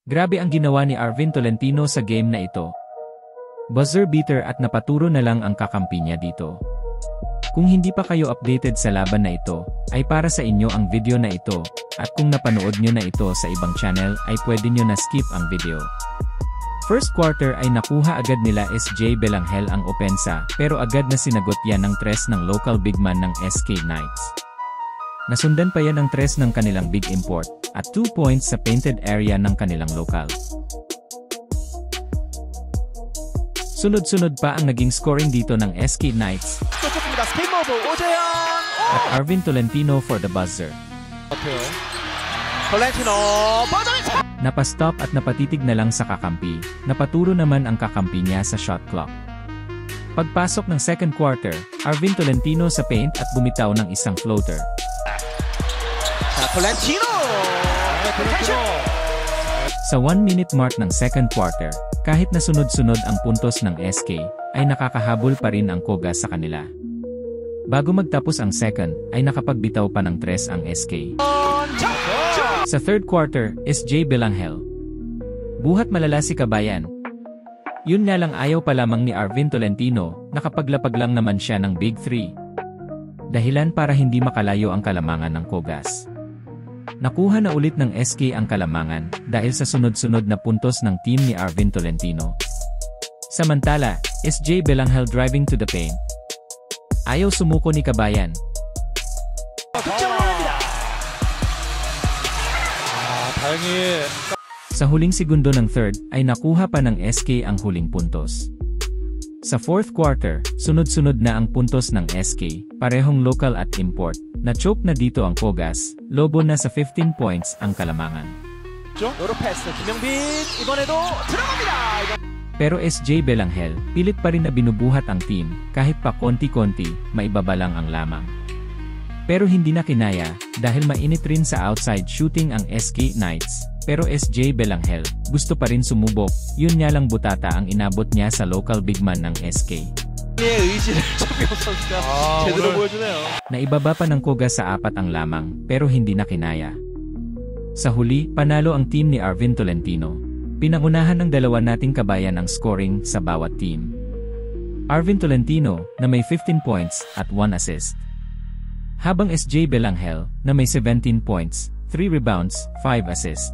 Grabe ang ginawa ni Arvin Tolentino sa game na ito. Buzzer beater at napaturo na lang ang kakampi niya dito. Kung hindi pa kayo updated sa laban na ito, ay para sa inyo ang video na ito, at kung napanood nyo na ito sa ibang channel ay pwede nyo na skip ang video. First quarter ay nakuha agad nila SJ Belanghel ang opensa, pero agad na sinagot yan ng tres ng local big man ng SK Knights. Nasundan pa yan ng tres ng kanilang big import, at 2 points sa painted area ng kanilang local. Sunod-sunod pa ang naging scoring dito ng SK Knights, at Arvin Tolentino for the buzzer. Napastop at napatitig na lang sa kakampi, napaturo naman ang kakampi niya sa shot clock. Pagpasok ng second quarter, Arvin Tolentino sa paint at bumitaw ng isang floater. Sa 1-minute mark ng second quarter, kahit na sunod-sunod ang puntos ng SK, ay nakakahabol pa rin ang Koga sa kanila. Bago magtapos ang second, ay nakapagbitaw pa ng tres ang SK. Sa third quarter, SJ Belanghel. Buhat malala si Kabayan. Yun nga lang ayaw pa lamang ni Arvin Tolentino, nakapaglapag lang naman siya ng Big 3. Dahilan para hindi makalayo ang kalamangan ng Kogas. Nakuha na ulit ng SK ang kalamangan, dahil sa sunod-sunod na puntos ng team ni Arvin Tolentino. Samantala, SJ Belanghel driving to the paint. Ayaw sumuko ni Kabayan. Sa huling segundo ng third, ay nakuha pa ng SK ang huling puntos. Sa fourth quarter, sunod-sunod na ang puntos ng SK, parehong local at import. Na-choke na dito ang Kogas, lobo na sa 15 points ang kalamangan. Pero SJ Belanghel, pilit pa rin na binubuhat ang team, kahit pa konti-konti, maibaba lang ang lamang. Pero hindi na kinaya, dahil mainit rin sa outside shooting ang SK Knights. Pero SJ Belanghel, gusto pa rin sumubok, yun nga lang butata ang inabot niya sa local big man ng SK. Naibaba pa ng Koga sa 4 ang lamang, pero hindi na kinaya. Sa huli, panalo ang team ni Arvin Tolentino. Pinangunahan ng dalawa nating kabayan ang scoring sa bawat team. Arvin Tolentino, na may 15 points at 1 assist. Habang SJ Belanghel, na may 17 points, 3 rebounds, 5 assists.